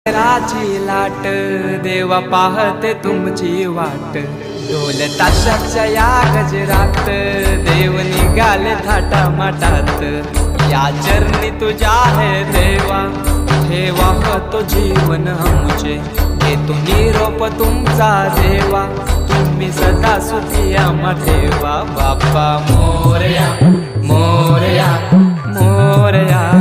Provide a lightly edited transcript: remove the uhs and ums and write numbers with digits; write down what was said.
राची लाट देवा पाहते तुमची वाट, ढोल ताशाच्या या गजरात देव निघाले थाटा माटात। या चरणी तुझ्या है देवा, ठेवा तो जीवन आमचे, घेतो निरोप तुमचा देवा, तुम्ही सदा सुखी आम्हा ठेवा। बाप्पा मोरया मोरया मोरया।